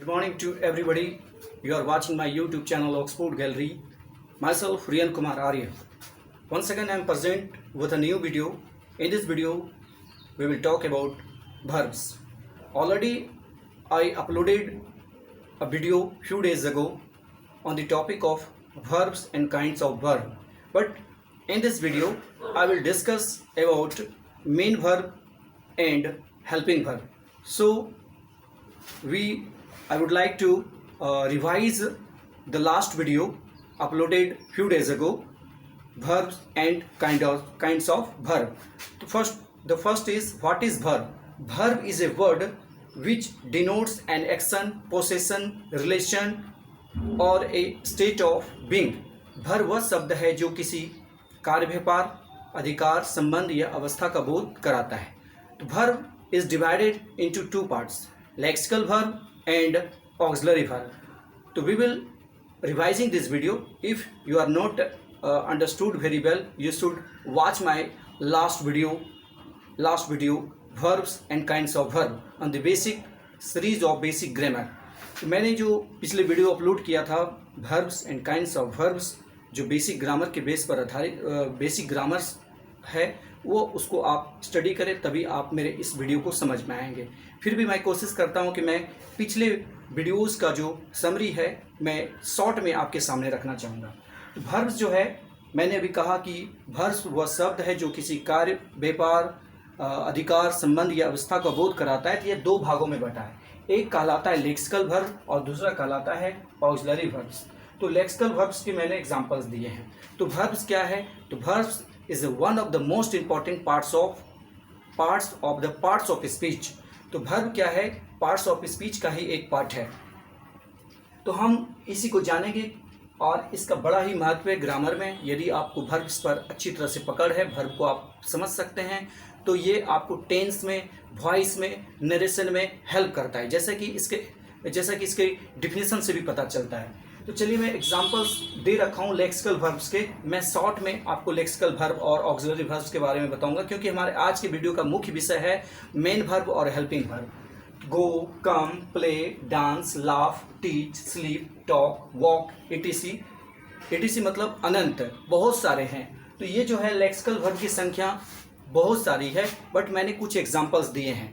Good morning to everybody. You are watching my YouTube channel Oxford Gallery. Myself Rian Kumar Arya. Once again I am present with a new video. In this video we will talk about verbs. Already I uploaded a video few days ago on the topic of verbs and kinds of verb. But in this video I will discuss about main verb and helping verb. So I would like to revise the last video uploaded few days ago, verbs and kinds of verb. The first is, what is verb? Verb is a word which denotes an action, possession, relation और a state of being. verb वह शब्द है जो किसी कार्य, व्यापार, अधिकार, संबंध या अवस्था का बोध कराता है. तो verb is divided into two parts, lexical verb and auxiliary verb. So we will revising this video. If you are not understood very well, you should watch my last video verbs and kinds of verb on the basic series of basic grammar. तो मैंने जो पिछले video upload किया था verbs and kinds of verbs, जो basic grammar के base पर आधारित बेसिक ग्रामर्स है, वो उसको आप स्टडी करें, तभी आप मेरे इस वीडियो को समझ में आएंगे. फिर भी मैं कोशिश करता हूं कि मैं पिछले वीडियोस का जो समरी है मैं शॉर्ट में आपके सामने रखना चाहूँगा. वर्ब्स जो है, मैंने अभी कहा कि वर्ब्स वह शब्द है जो किसी कार्य, व्यापार, अधिकार, संबंध या अवस्था का बोध कराता है. तो ये दो भागों में बटा है. एक कहलाता है लेक्सिकल वर्ब और दूसरा कहलाता है ऑक्सिलरी वर्ब्स. तो लेक्सिकल वर्ब्स के मैंने एग्जांपल्स दिए हैं. तो वर्ब्स क्या है? तो verbs is one of the most important parts of speech. तो verb क्या है? parts of speech का ही एक पार्ट है. तो हम इसी को जानेंगे और इसका बड़ा ही महत्व है ग्रामर में. यदि आपको verbs पर अच्छी तरह से पकड़ है, verb को आप समझ सकते हैं, तो ये आपको टेंस में, वॉइस में, नरेशन में हेल्प करता है, जैसा कि इसके डिफिनेशन से भी पता चलता है. तो चलिए मैं एग्जांपल्स दे रखा हूँ लेक्सिकल वर्ब्स के. मैं शॉर्ट में आपको लेक्सिकल वर्ब और ऑक्सिलरी वर्ब्स के बारे में बताऊंगा, क्योंकि हमारे आज के वीडियो का मुख्य विषय है मेन वर्ब और helping verb. Go, come, play, dance, laugh, teach, sleep, talk, walk, etc मतलब अनंत, बहुत सारे हैं. तो ये जो है लेक्सिकल वर्ब की संख्या बहुत सारी है, बट मैंने कुछ एग्जाम्पल्स दिए हैं.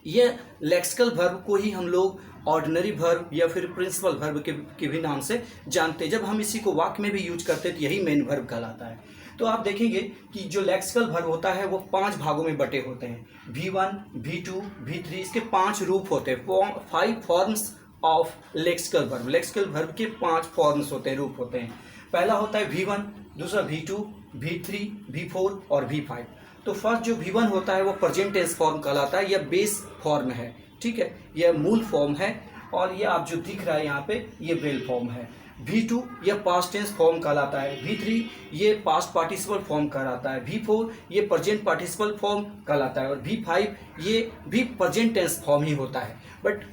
ये लेक्सिकल वर्ब को ही हम लोग ऑर्डिनरी वर्ब या फिर प्रिंसिपल वर्ब के भी नाम से जानते हैं. जब हम इसी को वाक्य में भी यूज करते हैं तो यही मेन वर्ब कहलाता है. तो आप देखेंगे कि जो लेक्सिकल वर्ब होता है वो 5 भागों में बटे होते हैं. V1, V2, V3, इसके 5 रूप होते हैं. 5 forms of lexical verb. Lexical verb के 5 फॉर्म्स होते हैं, रूप होते हैं. पहला होता है V1, दूसरा V2, V3, V4 और V5. तो फर्स्ट जो V1 होता है वो प्रेजेंट टेंस फॉर्म कहलाता है. यह बेस फॉर्म है, ठीक है, यह मूल फॉर्म है. और ये आप जो दिख रहा है यहाँ पे, ये वेल फॉर्म है. V2 यह पास्ट टेंस फॉर्म कहलाता है. V3 ये पास्ट पार्टिसिपल फॉर्म कहलाता है. V4 ये प्रेजेंट पार्टिसिपल फॉर्म कहलाता है. और V5 ये भी प्रेजेंट टेंस फॉर्म ही होता है. बट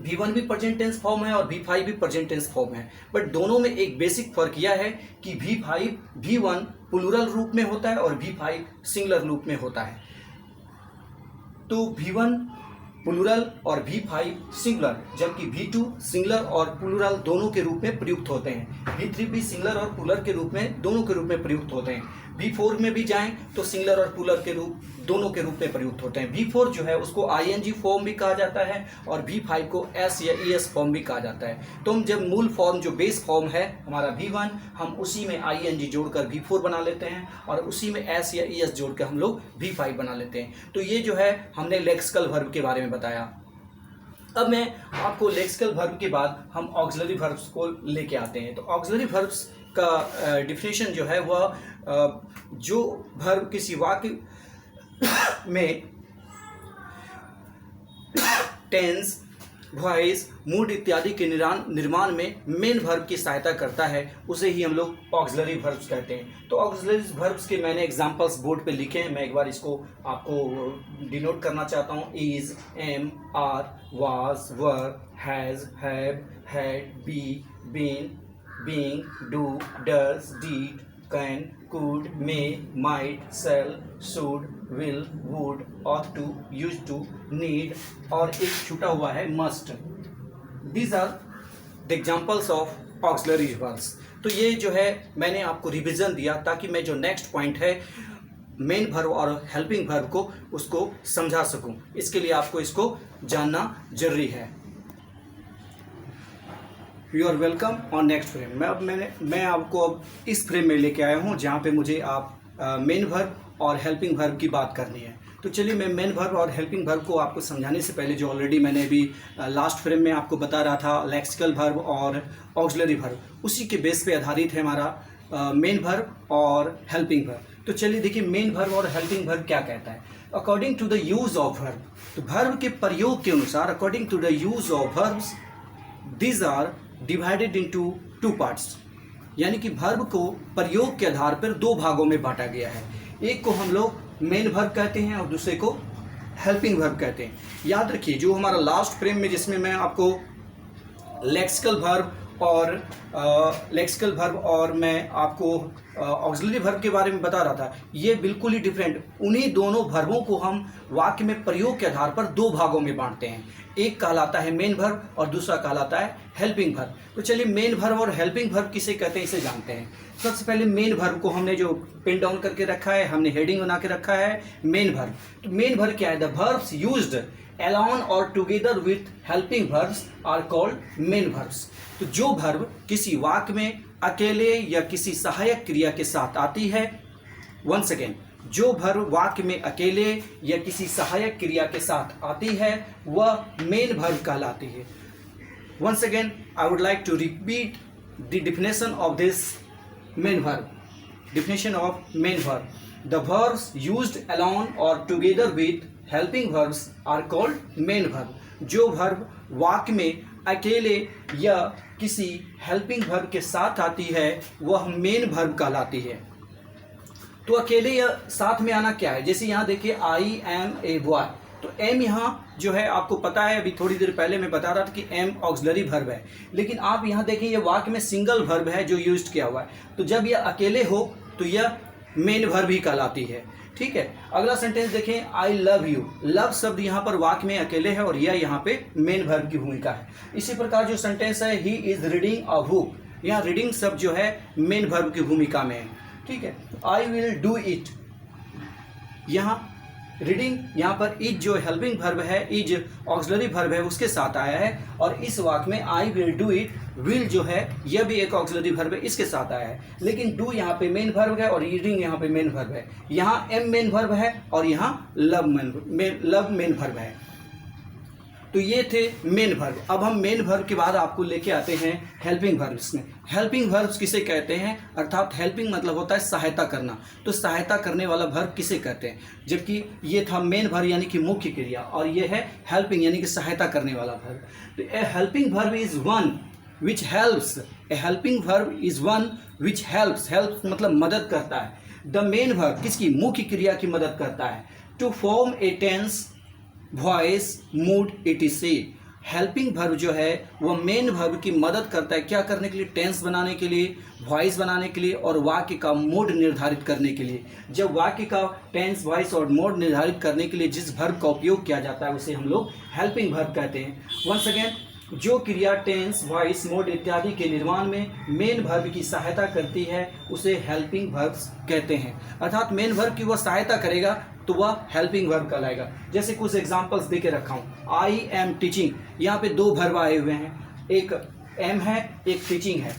V1 भी प्रेजेंट टेंस फॉर्म है और V5 भी प्रेजेंट टेंस फॉर्म है. बट दोनों में एक बेसिक फर्क यह है कि V1 प्लूरल रूप में होता है और V5 सिंगुलर रूप में होता है. तो V1 प्लूरल और V5 सिंगुलर, जबकि V2 सिंगुलर और प्लूरल दोनों के रूप में प्रयुक्त होते हैं. V3 भी सिंगुलर और प्लूरल के रूप में, दोनों के रूप में प्रयुक्त होते हैं. V4 में भी जाएं तो सिंगुलर और प्लूरल के रूप, दोनों के रूप में प्रयुक्त होते हैं. V4 जो है उसको ING फॉर्म भी कहा जाता है और V5 को S या ES फॉर्म भी कहा जाता है. तो हम जब मूल फॉर्म जो बेस फॉर्म है हमारा V1, हम उसी में ING जोड़कर V4 बना लेते हैं और उसी में S या ES जोड़कर हम लोग V5 बना लेते हैं. तो ये जो है हमने लेक्सिकल वर्ब के बारे में बताया. अब मैं आपको लेक्सिकल वर्ब के बाद हम ऑक्सिलरी वर्ब्स को लेके आते हैं. तो ऑक्सिलरी वर्ब्स का डिफिनेशन जो है वह जो वर्ब किसी वाक्य में टेंस, वॉइस, मूड इत्यादि के निर्माण में मेन वर्ब की सहायता करता है, उसे ही हम लोग ऑक्सिलरी वर्ब्स कहते हैं. तो ऑक्सिलरी वर्ब्स के मैंने एग्जांपल्स बोर्ड पे लिखे हैं. मैं एक बार इसको आपको डिनोट करना चाहता हूँ. Is, am, are, was, were, has, have, had, be, been, being, do, does, did, can, could, may, might, shall, should, will, would, ought to, used to, need और एक छूटा हुआ है must. These are the examples of auxiliary verbs. तो ये जो है मैंने आपको रिवीजन दिया ताकि मैं जो नेक्स्ट पॉइंट है मेन वर्ब और हेल्पिंग वर्ब को उसको समझा सकूं। इसके लिए आपको इसको जानना जरूरी है। You are welcome on next frame. मैं आपको अब इस फ्रेम में लेके आया हूँ जहाँ पे मुझे आप मेन वर्ब और हेल्पिंग वर्ब की बात करनी है। तो चलिए मैं मेन वर्ब और हेल्पिंग वर्ब को आपको समझाने से पहले जो ऑलरेडी मैंने अभी लास्ट फ्रेम में आपको बता रहा था लेक्सिकल वर्ब और ऑक्सिलरी वर्ब, उसी के बेस पे आधारित है हमारा मेन वर्ब और हेल्पिंग वर्ब। तो चलिए देखिए मेन वर्ब और हेल्पिंग वर्ब क्या कहता है। According to the use of verb, तो वर्ब के प्रयोग के अनुसार according to the use of verbs these are divided into two parts, यानी कि वर्ब को प्रयोग के आधार पर दो भागों में बांटा गया है। एक को हम लोग मेन वर्ब कहते हैं और दूसरे को हेल्पिंग वर्ब कहते हैं। याद रखिए जो हमारा लास्ट फ्रेम में जिसमें मैं आपको लेक्सिकल वर्ब और मैं आपको ऑक्सिलरी वर्ब के बारे में बता रहा था, ये बिल्कुल ही डिफरेंट। उन्हीं दोनों वर्बों को हम वाक्य में प्रयोग के आधार पर दो भागों में बांटते हैं। एक कहलाता है मेन वर्ब और दूसरा कहलाता है हेल्पिंग वर्ब। तो चलिए मेन वर्ब और हेल्पिंग वर्ब किसे कहते हैं इसे जानते हैं। सबसे पहले मेन वर्ब को हमने जो पेन डाउन करके रखा है, हमने हेडिंग बना के रखा है मेन वर्ब। तो मेन वर्ब क्या है? The verbs used alone or together with helping verbs are called main verbs। तो जो वर्ब किसी वाक्य में अकेले या किसी सहायक क्रिया के साथ आती है, once again, जो वर्ब वाक्य में अकेले या किसी सहायक क्रिया के साथ आती है वह मेन वर्ब कहलाती है। once again I would like to repeat the definition of this main verb। definition of main verb: the verbs used alone or together with helping verbs are called main verb. जो verb वाक्य में अकेले या किसी helping verb के साथ आती है वह मेन वर्ब कहलाती है। तो अकेले या साथ में आना क्या है? जैसे यहाँ देखिए आई एम ए बॉय, तो एम यहाँ जो है आपको पता है, अभी थोड़ी देर पहले मैं बता रहा था कि एम ऑक्सिलरी वर्ब है, लेकिन आप यहाँ देखिए ये वाक्य में सिंगल वर्ब है जो यूज्ड किया हुआ है। तो जब यह अकेले हो तो यह मेन वर्ब ही कहलाती है। ठीक है, अगला सेंटेंस देखें, आई लव यू। लव शब्द यहाँ पर वाक्य में अकेले है और यह यहाँ पे मेन वर्ब की भूमिका है। इसी प्रकार जो सेंटेंस है, he is reading a book, यहाँ रीडिंग शब्द जो है मेन वर्ब की भूमिका में है। ठीक है, आई विल डू इट, यहाँ रीडिंग यहाँ पर इज जो हेल्पिंग वर्ब है, इज ऑक्सिलरी वर्ब है, उसके साथ आया है। और इस वाक्य में I will do it, will जो है यह भी एक ऑक्सिलरी वर्ब है, इसके साथ आया है। लेकिन डू यहाँ पे मेन वर्ब है और रीडिंग यहाँ पे मेन वर्ब है। यहाँ एम मेन वर्ब है और यहाँ लव मेन वर्ब है। तो ये थे मेन वर्ब। अब हम मेन वर्ब के बाद आपको लेके आते हैं हेल्पिंग वर्ब्स में। हेल्पिंग वर्ब्स किसे कहते हैं? अर्थात हेल्पिंग मतलब होता है सहायता करना। तो सहायता करने वाला वर्ब किसे कहते हैं? जबकि ये था मेन वर्ब यानी कि मुख्य क्रिया, और ये है हेल्पिंग यानी कि सहायता करने वाला वर्ब। तो ए helping verb is one which helps. A helping verb is one which helps. Help मतलब मदद करता है। द मेन वर्ब किसकी? मुख्य क्रिया की मदद करता है। To form a tense, voice, mood, etc। Helping verb जो है वह मेन वर्ब की मदद करता है क्या करने के लिए? टेंस बनाने के लिए, वॉइस बनाने के लिए और वाक्य का मूड निर्धारित करने के लिए। जब वाक्य का टेंस, वॉइस और मूड निर्धारित करने के लिए जिस वर्ब का उपयोग किया जाता है उसे हम लोग हेल्पिंग वर्ब कहते हैं। वंस अगेन, जो क्रिया टेंस, वॉइस, मोड इत्यादि के निर्माण में मेन वर्ब की सहायता करती है उसे हेल्पिंग वर्ब्स कहते हैं। अर्थात मेन वर्ब की वह सहायता करेगा तो वह हेल्पिंग वर्ब कहलाएगा। जैसे कुछ एग्जांपल्स दे के रखा हूँ। आई एम टीचिंग, यहाँ पे दो वर्ब आए हुए हैं, एक एम है एक टीचिंग है।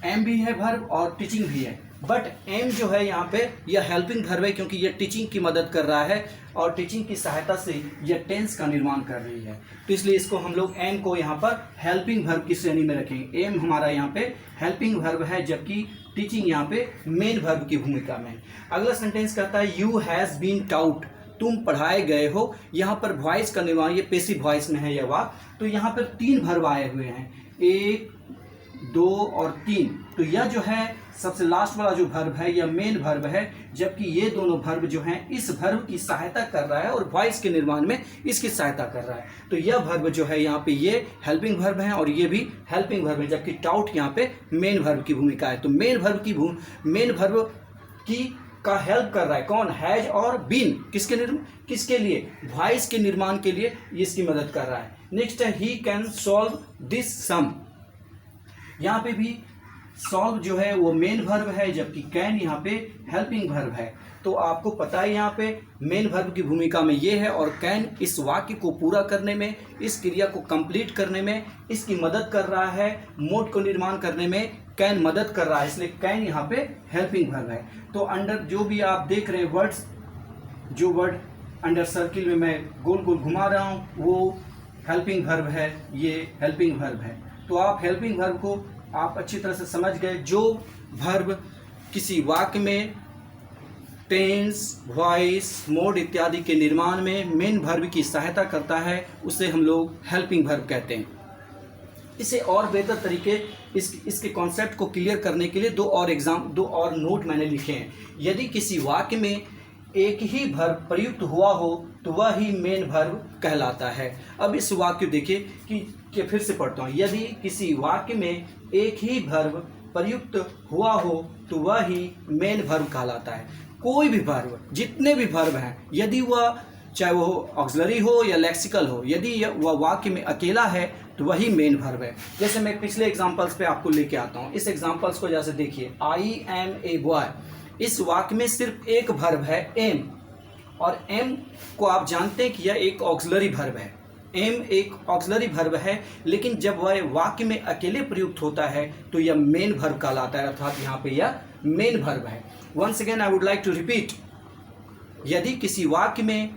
एम भी है वर्ब और टीचिंग भी है, बट एम जो है यहाँ पे यह हेल्पिंग वर्ब है क्योंकि यह टीचिंग की मदद कर रहा है और टीचिंग की सहायता से यह टेंस का निर्माण कर रही है। तो इसलिए इसको हम लोग एम को यहाँ पर हेल्पिंग वर्ब की श्रेणी में रखेंगे। एम हमारा यहाँ पे हेल्पिंग वर्ब है जबकि टीचिंग यहाँ पे मेन वर्ब की भूमिका में। अगला सेंटेंस कहता है यू हैज़ बीन टाउट, तुम पढ़ाए गए हो। यहाँ पर वॉइस का निर्माण, ये पेसिव वॉइस में है यह वाक्य। तो यहाँ पर तीन वर्ब आए हुए हैं, एक, दो और तीन। तो यह जो है सबसे लास्ट वाला जो वर्ब है यह मेन वर्ब है, जबकि ये दोनों वर्ब जो हैं इस वर्ब की सहायता कर रहा है और वॉइस के निर्माण में इसकी सहायता कर रहा है। तो यह वर्ब जो है यहाँ पे ये हेल्पिंग वर्ब है और ये भी हेल्पिंग वर्ब है, जबकि टाउट यहाँ पे मेन वर्ब की भूमिका है। तो मेन वर्ब की का हेल्प कर रहा है। कौन? हैज और बीन। किसके लिए? वॉइस के निर्माण के लिए ये इसकी मदद कर रहा है। नेक्स्ट है ही कैन सॉल्व दिस सम। यहाँ पे भी सॉल्व जो है वो मेन वर्ब है, जबकि कैन यहाँ पे हेल्पिंग वर्ब है। तो आपको पता है यहाँ पे मेन वर्ब की भूमिका में ये है, और कैन इस वाक्य को पूरा करने में, इस क्रिया को कंप्लीट करने में इसकी मदद कर रहा है। मोड को निर्माण करने में कैन मदद कर रहा है, इसलिए कैन यहाँ पे हेल्पिंग वर्ब है। तो अंडर जो भी आप देख रहे हैं वर्ड्स, जो वर्ड अंडर सर्किल में मैं गोल गोल घुमा रहा हूँ वो हेल्पिंग वर्ब है, ये हेल्पिंग वर्ब है। तो आप हेल्पिंग वर्ब को आप अच्छी तरह से समझ गए। जो वर्ब किसी वाक्य में टेंस, वॉइस, मोड इत्यादि के निर्माण में मेन वर्ब की सहायता करता है उसे हम लोग हेल्पिंग वर्ब कहते हैं। इसे और बेहतर तरीके इसके कॉन्सेप्ट को क्लियर करने के लिए दो और नोट मैंने लिखे हैं। यदि किसी वाक्य में एक ही वर्ब प्रयुक्त हुआ हो तो वह ही मेन वर्ब कहलाता है। अब इस वाक्य देखिए कि फिर से पढ़ता हूँ। यदि किसी वाक्य में एक ही वर्ब प्रयुक्त हुआ हो तो वह ही मेन वर्ब कहलाता है। कोई भी वर्ब, जितने भी वर्ब हैं, यदि वह चाहे वो ऑक्सिलरी हो या लेक्सिकल हो, यदि वह वाक्य में अकेला है तो वही मेन वर्ब है। जैसे मैं पिछले एग्जांपल्स पे आपको लेके आता हूँ। इस एग्जांपल्स को जैसे देखिए, आई एम ए बॉय। इस वाक्य में सिर्फ एक वर्ब है एम, और एम को आप जानते हैं कि यह एक ऑक्सिलरी वर्ब है। एम एक ऑक्सिलरी वर्ब है, लेकिन जब वह वाक्य में अकेले प्रयुक्त होता है तो यह मेन वर्ब कहलाता है, अर्थात यहाँ पे यह मेन वर्ब है। Once again I would like to repeat, यदि किसी वाक्य में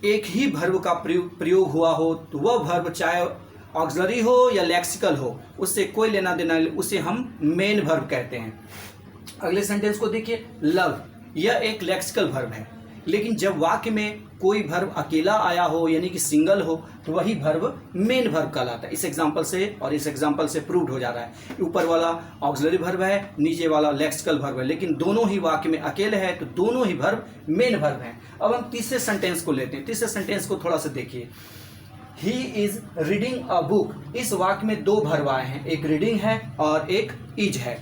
एक ही वर्ब का प्रयोग हुआ हो तो वह वर्ब चाहे ऑक्सिलरी हो या लेक्सिकल हो, उससे कोई लेना देना, उसे हम मेन वर्ब कहते हैं। अगले सेंटेंस को देखिए, लव। यह एक लेक्सिकल वर्ब है, लेकिन जब वाक्य में कोई वर्ब अकेला आया हो यानी कि सिंगल हो तो वही वर्ब मेन वर्ब कहलाता है। इस एग्जांपल से और इस एग्जांपल से प्रूव्ड हो जा रहा है। ऊपर वाला ऑक्सिलरी वर्ब है, नीचे वाला लेक्सिकल वर्ब है, लेकिन दोनों ही वाक्य में अकेले हैं तो दोनों ही वर्ब मेन वर्ब हैं। अब हम तीसरे सेंटेंस को लेते हैं। तीसरे सेंटेंस को थोड़ा सा देखिए, he is reading a book. इस वाक्य में दो वर्ब आए हैं, एक रीडिंग है और एक इज है।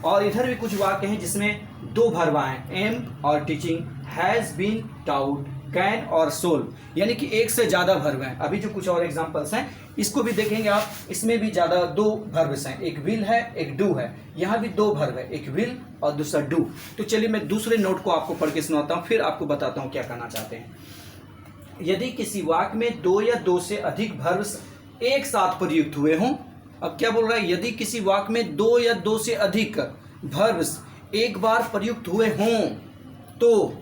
और इधर भी कुछ वाक्य हैं जिसमें दो वर्ब आए हैं, एम और teaching, has been taught, can और सोल्व, यानी कि एक से ज़्यादा वर्ब हैं। अभी जो कुछ और एग्जांपल्स हैं इसको भी देखेंगे आप, इसमें भी ज़्यादा दो वर्ब्स हैं, एक विल है एक डू है। यहाँ भी दो वर्ब है, एक विल और दूसरा डू। तो चलिए मैं दूसरे नोट को आपको पढ़ के सुनाता हूँ, फिर आपको बताता हूँ क्या कहना चाहते हैं। यदि किसी वाक्य में दो या दो से अधिक वर्ब एक साथ प्रयुक्त हुए हों, अब क्या बोल रहा है, यदि किसी वाक्य में दो या दो से अधिक वर्ब्स एक बार प्रयुक्त हुए हों तो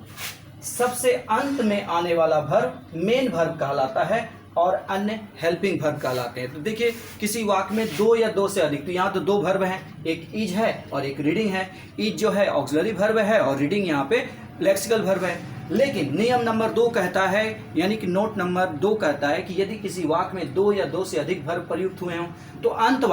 सबसे अंत में आने वाला वर्ब मेन वर्ब कहलाता है और अन्य हेल्पिंग वर्ब कहलाते हैं। तो देखिए किसी वाक्य में दो या दो से अधिक, तो यहाँ तो दो वर्ब हैं, एक इज है और एक रीडिंग है। इज जो है ऑक्सिलरी वर्ब है और रीडिंग यहाँ पे लेक्सिकल वर्ब है। लेकिन नियम नंबर 2 कहता है, यानी कि नोट नंबर 2 कहता है कि यदि किसी वाक्य में दो या दो से अधिक वर्ब प्रयुक्त हुए हों तो अंत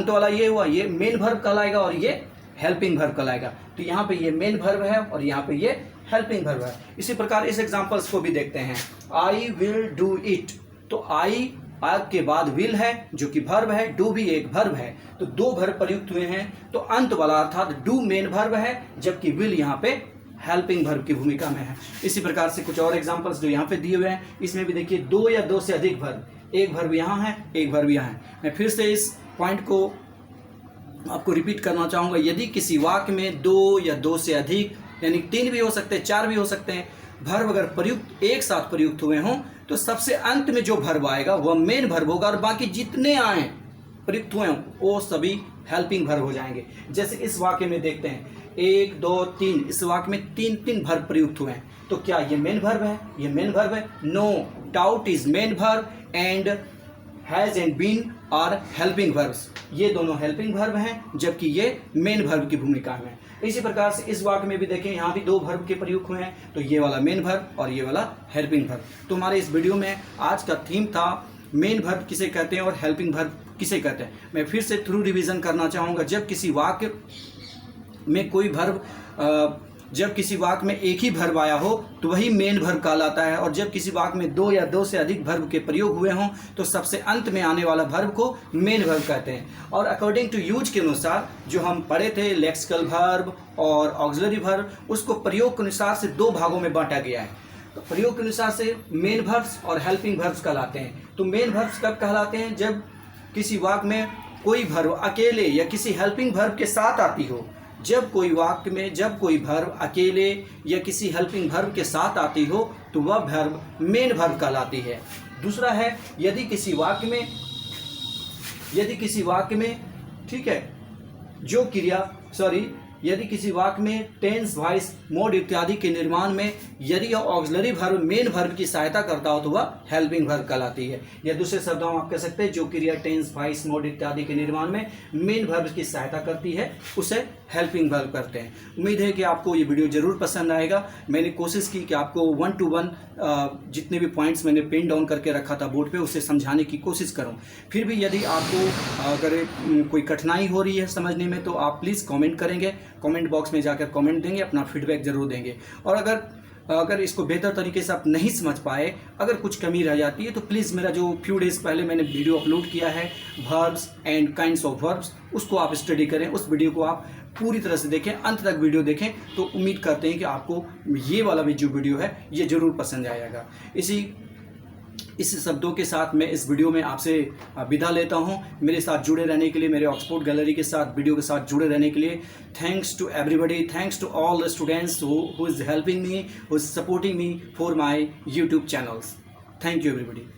वाला ये हुआ, ये मेन वर्ब कहलाएगा और ये हेल्पिंग वर्ब कहलाएगा। तो यहाँ पे ये मेन वर्ब है और यहाँ पे ये हेल्पिंग वर्ब है। इसी प्रकार इस एग्जांपल्स को भी देखते हैं। आई विल डू इट, तो आई के बाद विल है जो कि वर्ब है, डू भी एक वर्ब है, तो दो वर्ब प्रयुक्त हुए हैं तो अंत वाला अर्थात डू मेन वर्ब है, जबकि विल यहाँ पे हेल्पिंग वर्ब की भूमिका में है। इसी प्रकार से कुछ और एग्जांपल्स जो यहाँ पे दिए हुए हैं, इसमें भी देखिए दो या दो से अधिक वर्ब, एक वर्ब यहाँ है एक वर्ब यहाँ है। मैं फिर से इस पॉइंट को आपको रिपीट करना चाहूँगा। यदि किसी वाक्य में दो या दो से अधिक, यानी 3 भी हो सकते हैं 4 भी हो सकते हैं, वर्ब अगर प्रयुक्त एक साथ प्रयुक्त हुए हों तो सबसे अंत में जो वर्ब आएगा वह मेन वर्ब होगा और बाकी जितने आए प्रयुक्त हुए हों वो सभी हेल्पिंग वर्ब हो जाएंगे। जैसे इस वाक्य में देखते हैं 1 2 3, इस वाक्य में 3 वर्ब प्रयुक्त हुए हैं, तो क्या ये मेन वर्ब है? ये मेन वर्ब है? No, doubt is main verb and has and been are helping verbs. ये दोनों हेल्पिंग वर्ब हैं जबकि ये मेन वर्ब की भूमिका में। इसी प्रकार से इस वाक्य में भी देखें, यहाँ भी दो वर्ब के प्रयोग हुए हैं, तो ये वाला मेन वर्ब और ये वाला हेल्पिंग वर्ब। तो हमारे इस वीडियो में आज का थीम था मेन वर्ब किसे कहते हैं और हेल्पिंग वर्ब किसे कहते हैं। मैं फिर से थ्रू रिवीजन करना चाहूँगा। जब किसी वाक्य में कोई वर्ब जब किसी वाक्य में एक ही वर्ब आया हो तो वही मेन वर्ब कहलाता है, और जब किसी वाक्य में दो या दो से अधिक वर्ब के प्रयोग हुए हों तो सबसे अंत में आने वाला वर्ब को मेन वर्ब कहते हैं। और अकॉर्डिंग टू यूज के अनुसार जो हम पढ़े थे लेक्सिकल वर्ब और ऑक्सिलरी वर्ब, उसको प्रयोग के अनुसार से दो भागों में बांटा गया है। तो प्रयोग के अनुसार से मेन वर्ब्स और हेल्पिंग वर्ब्स कहलाते हैं। तो मेन वर्ब्स कब कहलाते हैं? जब किसी वाक्य में कोई वर्ब अकेले या किसी हेल्पिंग वर्ब के साथ आती हो। जब कोई वाक्य में जब कोई वर्ब अकेले या किसी हेल्पिंग वर्ब के साथ आती हो तो वह वर्ब मेन वर्ब कहलाती है। दूसरा है यदि किसी वाक्य में ठीक है जो क्रिया यदि किसी वाक्य में टेंस, वॉइस, मोड इत्यादि के निर्माण में यदि यह ऑक्सिलरी वर्ब मेन वर्ब की सहायता करता हो तो वह हेल्पिंग वर्ब कहलाती है। या दूसरे शब्दों में आप कह सकते हैं जो क्रिया टेंस, वॉइस, मोड इत्यादि के निर्माण में मेन वर्ब की सहायता करती है उसे हेल्पिंग वर्ब करते हैं। उम्मीद है कि आपको ये वीडियो जरूर पसंद आएगा। मैंने कोशिश की कि आपको 1 to 1 जितने भी पॉइंट्स मैंने पेन डाउन करके रखा था बोर्ड पे उसे समझाने की कोशिश करूं। फिर भी यदि आपको अगर कोई कठिनाई हो रही है समझने में तो आप प्लीज़ कमेंट करेंगे, कमेंट बॉक्स में जाकर कमेंट देंगे, अपना फीडबैक जरूर देंगे। और अगर इसको बेहतर तरीके से आप नहीं समझ पाए, अगर कुछ कमी रह जाती है तो प्लीज़ मेरा जो फ्यू डेज़ पहले मैंने वीडियो अपलोड किया है verbs and kinds of verbs, उसको आप स्टडी करें। उस वीडियो को आप पूरी तरह से देखें, अंत तक वीडियो देखें, तो उम्मीद करते हैं कि आपको ये वाला भी जो वीडियो है ये ज़रूर पसंद आएगा। इस शब्दों के साथ मैं इस वीडियो में आपसे विदा लेता हूं। मेरे साथ जुड़े रहने के लिए, मेरे ऑक्सफोर्ड गैलरी के साथ वीडियो के साथ जुड़े रहने के लिए thanks to everybody, thanks to all the students who is helping me, who is supporting me for my YouTube channels. Thank you everybody.